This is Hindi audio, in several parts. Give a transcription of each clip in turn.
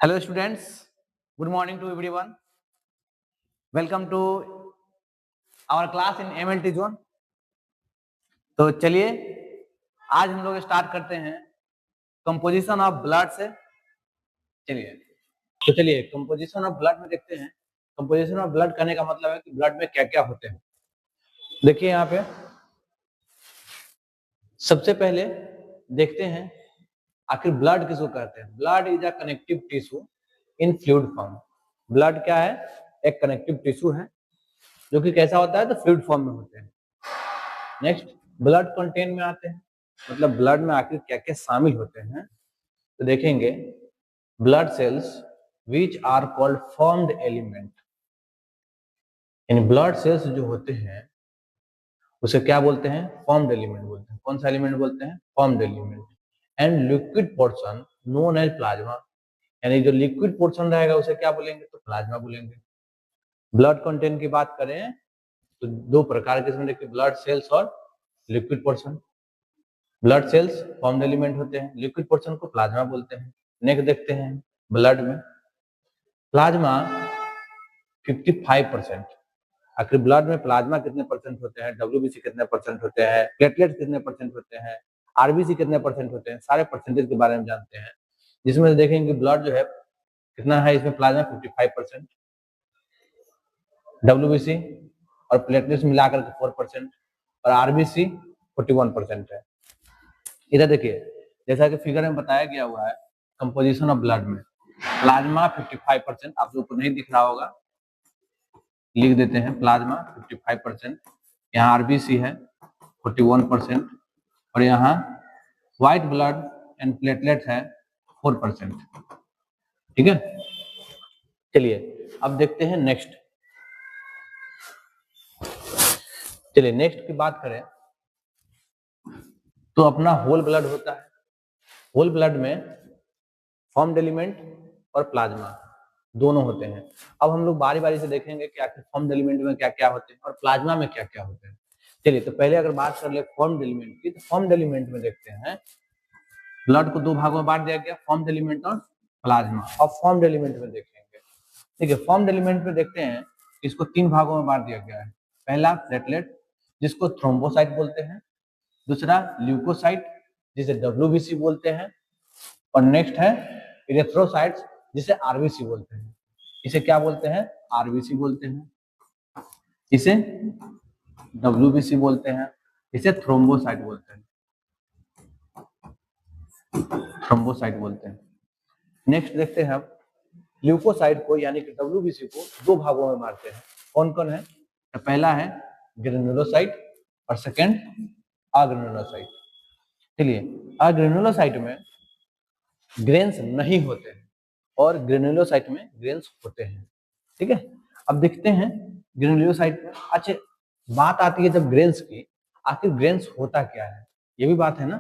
Hello students, good morning to everyone. Welcome to our class in MLT zone. तो चलिए आज हम लोग स्टार्ट करते हैं कंपोजिशन ऑफ ब्लड से। चलिए कंपोजिशन ऑफ ब्लड में देखते हैं। कंपोजिशन ऑफ ब्लड करने का मतलब है कि ब्लड में क्या क्या होते हैं। देखिए यहाँ पे सबसे पहले देखते हैं आखिर ब्लड किसको कहते हैं। Blood is a connective tissue in fluid form. Blood क्या है? एक कनेक्टिव टिश्यू है जो कि कैसा होता है, तो फ्लूइड फॉर्म में होते हैं। नेक्स्ट ब्लड कंटेंट में आते हैं, मतलब ब्लड में आखिर क्या क्या शामिल होते हैं। तो देखेंगे blood cells which are called formed element. इन ब्लड सेल्स जो होते हैं उसे क्या बोलते हैं? फॉर्म्ड एलिमेंट बोलते हैं। कौन सा एलिमेंट बोलते हैं? Formed element. And liquid portion known as plasma, यानी जो लिक्विड पोर्शन रहेगा उसे क्या बोलेंगे? तो प्लाज्मा बोलेंगे। ब्लड कंटेंट की बात करें तो दो प्रकार के इसमें देखिए, ब्लड सेल्स और liquid portion. Blood cells formed element होते हैं, लिक्विड पोर्शन को प्लाज्मा बोलते हैं। नेक्स्ट देखते हैं ब्लड में प्लाज्मा 55%। आखिर ब्लड में प्लाज्मा कितने परसेंट होते हैं, डब्ल्यूबीसी कितने परसेंट होते हैं, प्लेटलेट कितने परसेंट होते हैं, आरबीसी कितने परसेंट होते हैं, सारे परसेंटेज के बारे में जानते हैं। जिसमें से देखेंगे ब्लड जो है कितना है, इसमें प्लाज्मा 55%, डब्ल्यूबीसी और प्लेटलेट्स मिलाकर के 4% और आरबीसी 41% है। इधर देखिए जैसा कि फिगर में बताया गया हुआ है कंपोजिशन ऑफ ब्लड में प्लाज्मा 55%, आप लोग को नहीं दिख रहा होगा, लिख देते हैं प्लाज्मा 55%, यहाँ आरबीसी है 41% और यहाँ व्हाइट ब्लड एंड प्लेटलेट है 4%। ठीक है, चलिए अब देखते हैं नेक्स्ट। चलिए नेक्स्ट की बात करें तो अपना होल ब्लड होता है। होल ब्लड में फॉर्म्ड एलिमेंट और प्लाज्मा दोनों होते हैं। अब हम लोग बारी बारी से देखेंगे कि आखिर फॉर्म्ड एलिमेंट में क्या क्या होते हैं और प्लाज्मा में क्या क्या होते हैं। चलिए तो पहले अगर बात कर ले फॉर्म्ड एलिमेंट की, तो फॉर्म्ड एलिमेंट में देखते हैं ब्लड को दो भागों में बांट दिया गया, फॉर्म्ड एलिमेंट और प्लाज्मा। अब फॉर्म्ड एलिमेंट में देखेंगे, ठीक है, फॉर्म्ड एलिमेंट में देखते हैं इसको तीन भागों में बांट दिया गया है। पहला प्लेटलेट जिसको थ्रोम्बोसाइट बोलते हैं, दूसरा ल्यूकोसाइट जिसे डब्ल्यूबीसी बोलते हैं, और नेक्स्ट है इरेथ्रोसाइट्स जिसे आरबीसी बोलते हैं। इसे क्या बोलते हैं? आरबीसी बोलते हैं, इसे डब्ल्यूबीसी बोलते हैं, इसे थ्रोम्बोसाइट बोलते हैं, थ्रोम्बोसाइट बोलते हैं। नेक्स्ट देखते हैं हम ल्यूकोसाइट को यानी कि डब्ल्यूबीसी को दो भागों में बांटते हैं। कौन कौन है? तो पहला है ग्रेनुलोसाइट और सेकंड अग्रेनुलोसाइट। चलिए अग्रेनुलोसाइट में ग्रेन्स नहीं होते हैं और ग्रेनुलोसाइट में ग्रेन्स होते हैं। ठीक है, अब देखते हैं ग्रेनुलोसाइट में। अच्छा बात आती है जब ग्रेन्स की, आखिर ग्रेन्स होता क्या है, ये भी बात है ना।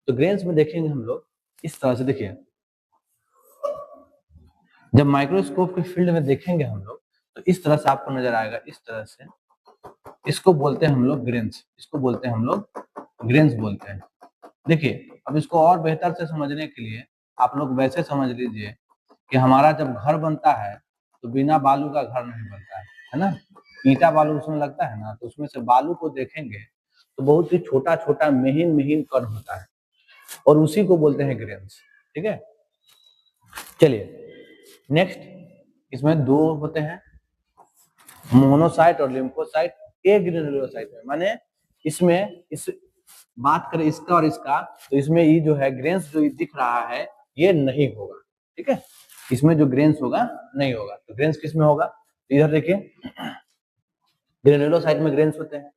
तो ग्रेन्स में देखेंगे हम लोग इस तरह से। देखिए जब माइक्रोस्कोप के फील्ड में देखेंगे हम लोग तो इस तरह से आपको नजर आएगा, इस तरह से। इसको बोलते हैं हम लोग ग्रेन्स, इसको बोलते हैं हम लोग ग्रेन्स बोलते हैं। देखिए अब इसको और बेहतर से समझने के लिए आप लोग वैसे समझ लीजिए कि हमारा जब घर बनता है तो बिना बालू का घर नहीं बनता है ना। ईटा बालू उसमें लगता है ना, तो उसमें से बालू को देखेंगे तो बहुत ही छोटा छोटा महीन महीन कण होता है और उसी को बोलते हैं ग्रेन्स। ठीक है, चलिए नेक्स्ट इसमें दो होते हैं, मोनोसाइट और लिम्फोसाइट। एक ग्रेनुलोसाइट में माने इसमें इस बात करें इसका और इसका, तो इसमें ये जो है ग्रेन्स जो दिख रहा है ये नहीं होगा। ठीक है, इसमें जो ग्रेन्स होगा नहीं होगा। तो ग्रेन्स किस में होगा? इधर देखिए ग्रेनुलोसाइट में ग्रेन्स होते हैं,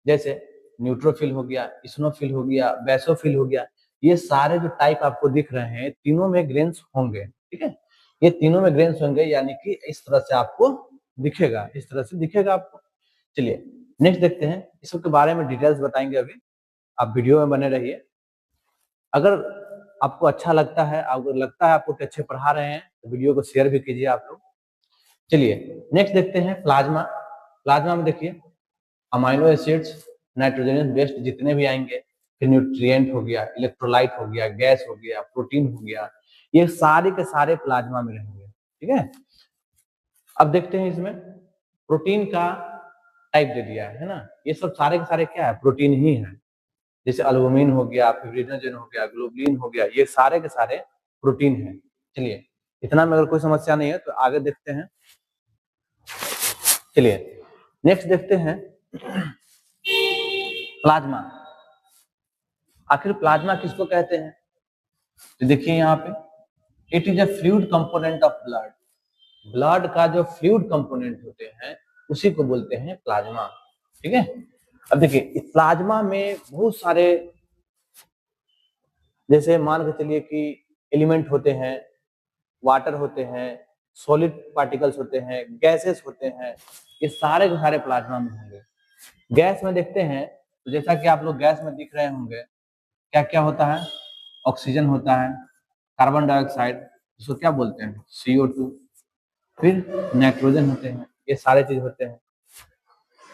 जैसे न्यूट्रोफिल हो गया, इस्नोफिल हो गया, बेसोफिल हो गया। ये सारे जो टाइप आपको दिख रहे हैं तीनों में ग्रेन्स होंगे। ठीक है, ये तीनों में ग्रेन्स होंगे, यानी कि इस तरह से आपको दिखेगा, इस तरह से दिखेगा आपको। चलिए नेक्स्ट देखते हैं, इस सब के बारे में डिटेल्स बताएंगे अभी, आप वीडियो में बने रहिए। अगर आपको अच्छा लगता है, अगर लगता है आपको कि अच्छे पढ़ा रहे हैं तो वीडियो को शेयर भी कीजिए आप लोग। चलिए नेक्स्ट देखते हैं प्लाज्मा। प्लाज्मा में देखिए अमाइनो एसिड्स, नाइट्रोजन बेस्ड जितने भी आएंगे, फिर न्यूट्रिएंट हो गया, इलेक्ट्रोलाइट हो गया, गैस हो गया, प्रोटीन हो गया, ये सारे के सारे प्लाज्मा में रहेंगे। ठीक है। अब देखते हैं इसमें प्रोटीन का टाइप दे दिया है ना, ये सब सारे के सारे क्या है, प्रोटीन ही है। जैसे अल्बुमिन हो गया, फिब्रिनोजन हो गया, ग्लोबुलिन हो गया, ये सारे के सारे प्रोटीन है। चलिए इतना में अगर कोई समस्या नहीं है तो आगे देखते हैं। चलिए नेक्स्ट देखते हैं प्लाज्मा। आखिर प्लाज्मा किसको कहते हैं, तो देखिए यहाँ पे it is a fluid component of blood. Blood का जो फ्लूइड कंपोनेंट होते हैं उसी को बोलते हैं प्लाज्मा। ठीक है। अब देखिए प्लाज्मा में बहुत सारे, जैसे मान के चलिए कि एलिमेंट होते हैं, वाटर होते हैं, सॉलिड पार्टिकल्स होते हैं, गैसेस होते हैं, ये सारे के सारे प्लाज्मा में होंगे। गैस में देखते हैं तो जैसा कि आप लोग गैस में दिख रहे होंगे, क्या क्या होता है, ऑक्सीजन होता है, कार्बन डाइऑक्साइड इसको क्या बोलते हैं, CO2, फिर नाइट्रोजन होते हैं, ये सारे चीज होते हैं।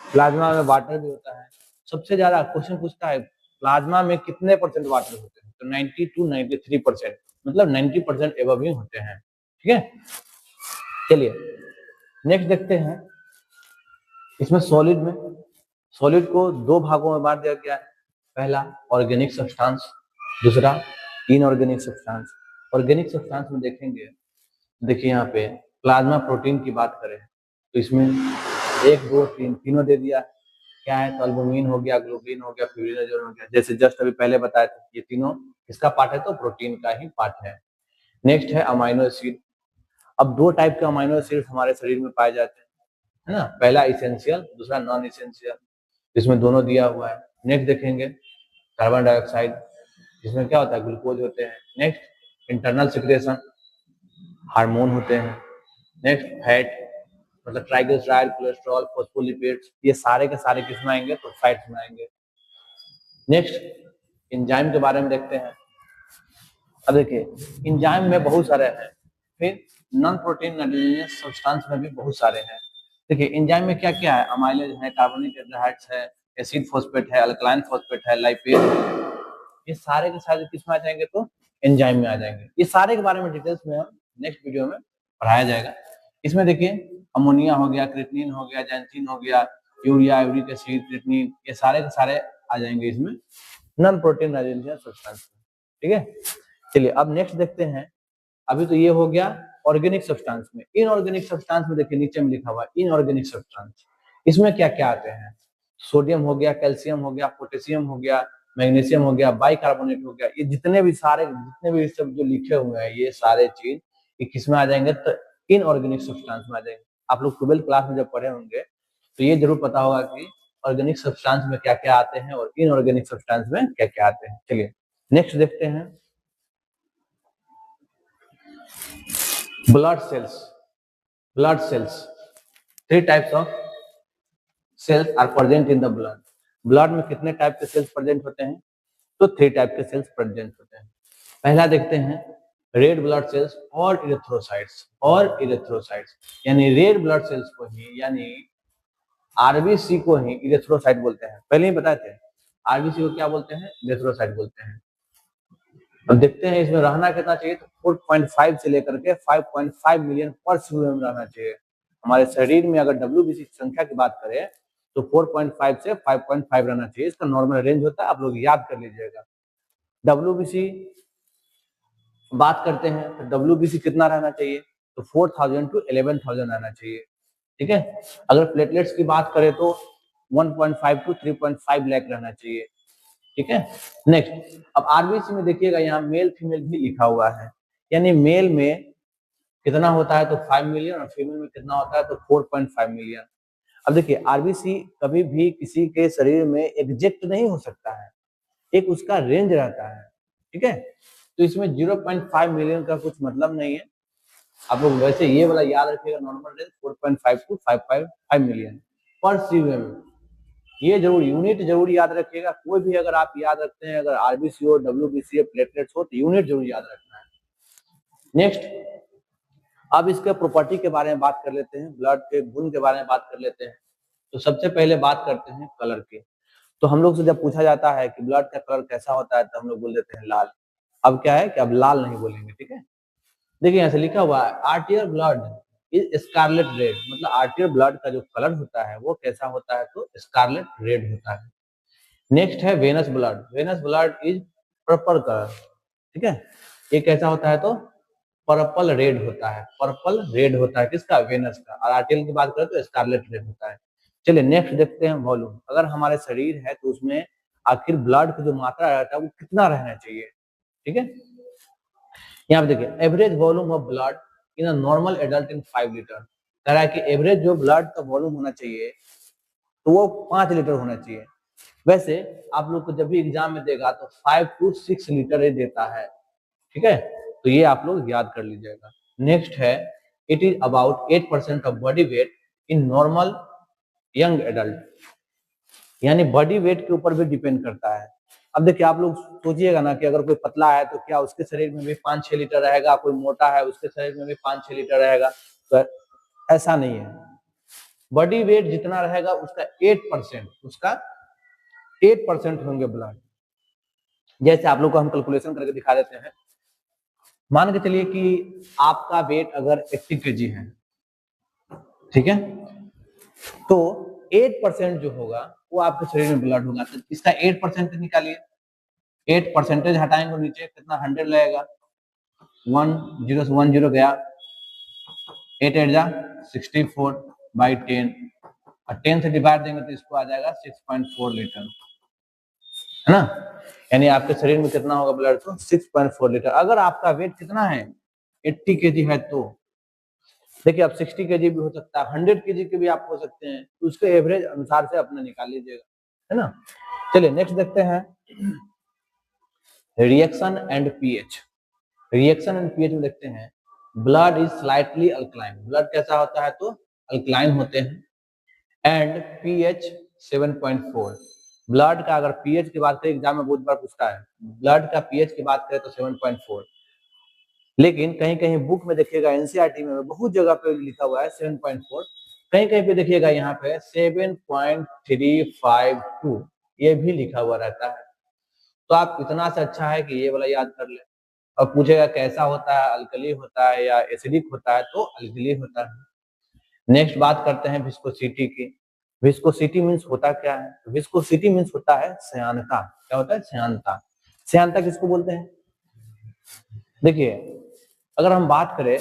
प्लाज्मा में वाटर भी होता है। सबसे ज्यादा क्वेश्चन पूछता है प्लाज्मा में कितने परसेंट वाटर होते हैं, तो 90 to 93%, मतलब 90% एबव ही होते हैं। ठीक है। चलिए नेक्स्ट देखते हैं इसमें सॉलिड में। सॉलिड को दो भागों में बांट दिया गया है, पहला ऑर्गेनिक सब्सटेंस, दूसरा इनऑर्गेनिक सब्सटेंस। ऑर्गेनिक सब्सटेंस में देखेंगे, देखिए यहाँ पे प्लाज्मा प्रोटीन की बात करें तो इसमें 1 2 3 तीनों दे दिया। क्या है, तो अल्बुमिन हो गया, ग्लोबुलिन हो गया, फिब्रिनोजन हो गया, जैसे जस्ट अभी पहले बताया था, ये तीनों किसका पार्ट है, तो प्रोटीन का ही पार्ट है। नेक्स्ट है अमाइनो एसिड। अब दो टाइप के अमाइनो एसिड हमारे शरीर में पाए जाते हैं, है ना, पहला इसेंशियल, दूसरा नॉन इसेंशियल, इसमें दोनों दिया हुआ है। नेक्स्ट देखेंगे कार्बन डाइऑक्साइड, इसमें क्या होता है, ग्लूकोज होते हैं। नेक्स्ट इंटरनल सिक्रेशन, हार्मोन होते हैं। नेक्स्ट फैट, मतलब ट्राइग्लिसराइड, कोलेस्ट्रॉल, फॉस्फोलिपिड्स, ये सारे के सारे किस में आएंगे, तो फैट्स में आएंगे। नेक्स्ट एंजाइम के बारे में देखते हैं। अब देखिए एंजाइम में बहुत सारे हैं, फिर नॉन प्रोटीन नाइट्रोजनस सब्सटेंस में भी बहुत सारे हैं। देखिए एंजाइम में क्या क्या है, अमाइलेज है, कार्बोनिक एल्डिहाइड्स है, एसिड फॉस्फेट है, अल्कलाइन फॉस्फेट है, लाइपेज है, ये सारे के सारे किस में आ जाएंगे, तो एंजाइम में आ जाएंगे। ये सारे के बारे में डिटेल्स में हम नेक्स्ट वीडियो में पढ़ाया जाएगा। इसमें देखिए अमोनिया हो गया, क्रिएटिनिन हो गया, जैंथिन हो गया, यूरिया, यूरिक एसिड, क्रिएटिनिन, ये सारे के सारे आ जाएंगे इसमें नॉन प्रोटीन नाइट्रोजनस सब्सटेंस। ठीक है। चलिए अब नेक्स्ट देखते हैं। अभी तो ये हो गया ऑर्गेनिक सब्सटेंस में। इनऑर्गेनिक सब्सटेंस में देखिए नीचे में लिखा हुआ है इनऑर्गेनिक सब्सटेंस, इसमें क्या क्या आते हैं, सोडियम हो गया, कैल्शियम हो गया, पोटेशियम हो गया, मैग्नीशियम हो गया, बाइकार्बोनेट हो गया, ये जितने भी सब जो लिखे हुए हैं ये सारे चीज ये किस में आ जाएंगे, तो इनऑर्गेनिक सब्सटेंस में आ जाएंगे। आप लोग 12th क्लास में जब पढ़े होंगे तो ये जरूर पता होगा कि ऑर्गेनिक सब्सटेंस में क्या क्या आते हैं और इनऑर्गेनिक सब्सटेंस में क्या क्या आते हैं। चलिए नेक्स्ट देखते हैं blood cells. Blood cells, 3 types of cells are present in the blood. Blood में कितने टाइप के सेल्स प्रेजेंट होते हैं, तो 3 टाइप के सेल्स प्रेजेंट होते हैं। पहला देखते हैं रेड ब्लड सेल्स और इरेथ्रोसाइट्स। और इरेथ्रोसाइट्स यानी रेड ब्लड सेल्स को ही, यानी आरबीसी को ही इरेथ्रोसाइट बोलते हैं। पहले ही बताए थे आरबीसी को क्या बोलते हैं, इरेथ्रोसाइट बोलते हैं। अब देखते हैं इसमें रहना कितना चाहिए, तो 4.5 से लेकर के 5.5 मिलियन पर सीएम रहना चाहिए। हमारे शरीर में अगर डब्ल्यूबीसी की संख्या की बात करें तो 4.5 से 5.5 रहना चाहिए, इसका नॉर्मल रेंज होता है, आप लोग याद कर लीजिएगा। डब्ल्यूबीसी बात करते हैं तो डब्ल्यूबीसी कितना रहना चाहिए, तो 4000 to 11000 रहना चाहिए। ठीक है। अगर प्लेटलेट्स की बात करें तो 1.5 to 3.5 लाख रहना चाहिए। ठीक है। नेक्स्ट अब आरबीसी में देखिएगा यहाँ मेल फीमेल भी लिखा हुआ है, यानी मेल में कितना होता है तो 5 मिलियन और फीमेल में कितना होता है तो 4.5 मिलियन। अब देखिए आरबीसी कभी भी किसी के शरीर में एग्जैक्ट नहीं हो सकता है, एक उसका रेंज रहता है। ठीक है। तो इसमें 0.5 मिलियन का कुछ मतलब नहीं है, आप लोग वैसे ये वाला याद रखिएगा, नॉर्मल रेंज 4.5 to 5.5 मिलियन पर सीएम। ये जरूर यूनिट जरूर याद रखिएगा, कोई भी अगर आप याद रखते हैं, अगर आरबीसी हो, डब्ल्यूबीसी हो, प्लेटलेट्स हो, तो यूनिट जरूर याद रखना है। नेक्स्ट अब इसके प्रॉपर्टी के बारे में बात कर लेते हैं, ब्लड के गुण के बारे में बात कर लेते हैं। तो सबसे पहले बात करते हैं कलर की। तो हम लोग से जब पूछा जाता है कि ब्लड का कलर कैसा होता है तो हम लोग बोल देते हैं लाल। अब क्या है कि अब लाल नहीं बोलेंगे, ठीक है। देखिए यहाँ से लिखा हुआ है आर्टियर ब्लड इज स्कारलेट रेड, मतलब आर्टियर ब्लड का जो कलर होता है वो कैसा होता है, तो स्कारलेट रेड होता है। नेक्स्ट है venous blood, venous blood is purple colour, ठीक है, ये कैसा होता है, तो पर्पल रेड होता है, पर्पल रेड होता है किसका, वेनस का। और आर्टियल की बात करें तो स्कारलेट रेड होता है। चलिए नेक्स्ट देखते हैं वॉल्यूम। अगर हमारे शरीर है तो उसमें आखिर ब्लड की जो मात्रा रहता है वो कितना रहना चाहिए, ठीक है। यहाँ पे देखिए average volume of blood in a normal adult in 5 litre, कह रहा है कि एवरेज जो ब्लड का वॉल्यूम होना चाहिए तो वो 5 लीटर होना चाहिए। वैसे आप लोग को जब भी एग्जाम में देगा तो 5 to 6 लीटर ही देता है, ठीक है, तो ये आप लोग याद कर लीजिएगा। नेक्स्ट है it is about 8% of body weight in normal young adult, यानी बॉडी वेट के ऊपर भी डिपेंड करता है। अब देखिए आप लोग सोचिएगा ना कि अगर कोई पतला है तो क्या उसके शरीर में भी 5-6 लीटर रहेगा, कोई मोटा है उसके शरीर में भी 5-6 लीटर रहेगा, तो ऐसा नहीं है। बॉडी वेट जितना रहेगा उसका 8%, उसका 8% होंगे ब्लड। जैसे आप लोग को हम कैलकुलेशन करके दिखा देते हैं। मान के चलिए कि आपका वेट अगर 80 kg है, ठीक है, तो 8% जो होगा वो आपके शरीर में ब्लड होगा, तो इसका 8% निकालिए, 8% हटाएंगे नीचे कितना 100 लगेगा, 1 0 से 1 0 गया, 8 8 जा 64 बाई 10, और 10 से डिवाइड देंगे तो इसको आ जाएगा 6.4 लीटर, है ना। यानी आपके शरीर में कितना होगा ब्लड, तो 6.4 लीटर। अगर आपका वेट कितना है 80 kg है, तो देखिए अब 60 kg भी हो सकता है, 100 kg के भी आप हो सकते हैं, तो उसके एवरेज अनुसार से अपना निकाल लीजिएगा, है ना। चलिए नेक्स्ट देखते हैं reaction and pH. Reaction and pH में देखते हैं blood is slightly alkaline, blood कैसा होता है, तो अल्कलाइन होते हैं, एंड पीएच 7.4। ब्लड का अगर पीएच की बात करें, एग्जाम में बहुत बार पूछता है, ब्लड का पीएच की बात करें तो 7.4, लेकिन कहीं कहीं बुक में देखिएगा एनसीईआरटी में बहुत जगह पे लिखा हुआ है 7.4, कहीं कहीं पे देखिएगा यहाँ पे 7.352 ये भी लिखा हुआ रहता है। तो आप इतना से अच्छा है कि ये वाला याद कर ले। और पूछेगा कैसा होता है, अल्कली होता है या एसिडिक होता है, तो अल्कली होता है। नेक्स्ट बात करते हैं विस्कोसिटी की। विस्कोसिटी मीन्स होता क्या है, विस्कोसिटी मीन्स होता है श्यानता। क्या होता है, श्यानता। श्यानता किसको बोलते हैं, देखिए अगर हम बात करें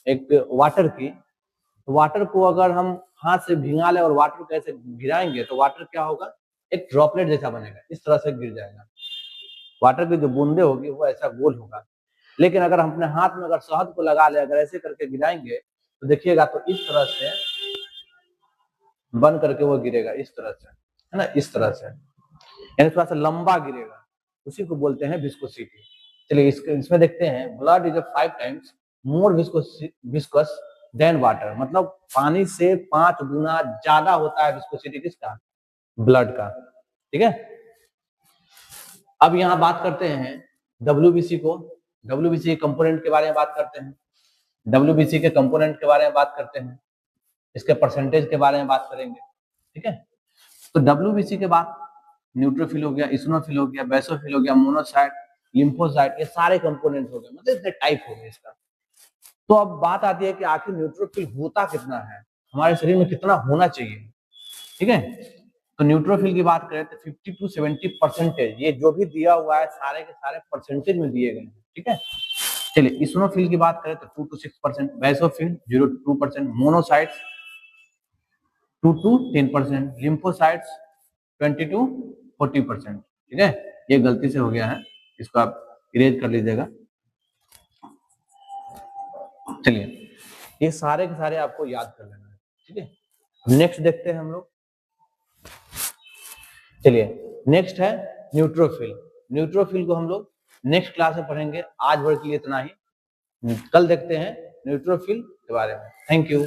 एक वाटर की, तो वाटर को अगर हम हाथ से भिंगा ले और वाटर को ऐसे गिराएंगे तो वाटर क्या होगा, एक ड्रॉपलेट जैसा बनेगा, इस तरह से गिर जाएगा। वाटर की जो बूंदे होगी वो ऐसा गोल होगा। लेकिन अगर हम अपने हाथ में अगर शहद को लगा ले, अगर ऐसे करके गिराएंगे तो देखिएगा तो इस तरह से बन करके वो गिरेगा, इस तरह से, है ना, इस तरह से, यानी थोड़ा सा लंबा गिरेगा, उसी को बोलते हैं विस्कोसिटी। चलिए इसमें देखते हैं blood is 5 times more viscous than water, मतलब पानी से 5 गुना ज्यादा होता है विस्कोसिटी किसका, ब्लड का, ठीक है। अब यहाँ बात करते हैं डब्ल्यूबीसी को, डब्ल्यूबीसी के कंपोनेंट के बारे में बात करते हैं, डब्ल्यूबीसी के कंपोनेंट के बारे में बात करते हैं, इसके परसेंटेज के बारे में बात करेंगे, ठीक है। तो डब्ल्यूबीसी के बाद न्यूट्रोफिल हो गया, इसिनोफिल हो गया, बेसोफिल हो गया, मोनोसाइट, लिम्फोसाइट, ये सारे कंपोनेंट हो गए, मतलब इसके टाइप हो गए इसका। तो अब बात आती है कि आखिर न्यूट्रोफिल होता कितना है, हमारे शरीर में कितना होना चाहिए, ठीक है। तो न्यूट्रोफिल की बात करें तो 50 to 70%, ये जो भी दिया हुआ है सारे के सारे परसेंटेज में दिए गए हैं, ठीक है। चलिए इसिनोफिल की बात करें तो 2 to 6%, basophil 0 to 2%, monocytes 2 to 10%, lymphocytes 20 to 40%, ठीक है। ये गलती से हो गया है, इसको आप इरेज कर लीजिएगा। चलिए ये सारे के सारे आपको याद कर लेना है, ठीक है। नेक्स्ट देखते हैं हम लोग। चलिए नेक्स्ट है न्यूट्रोफिल। न्यूट्रोफिल को हम लोग नेक्स्ट क्लास में पढ़ेंगे, आज भर के लिए इतना ही। कल देखते हैं न्यूट्रोफिल के बारे में। Thank you.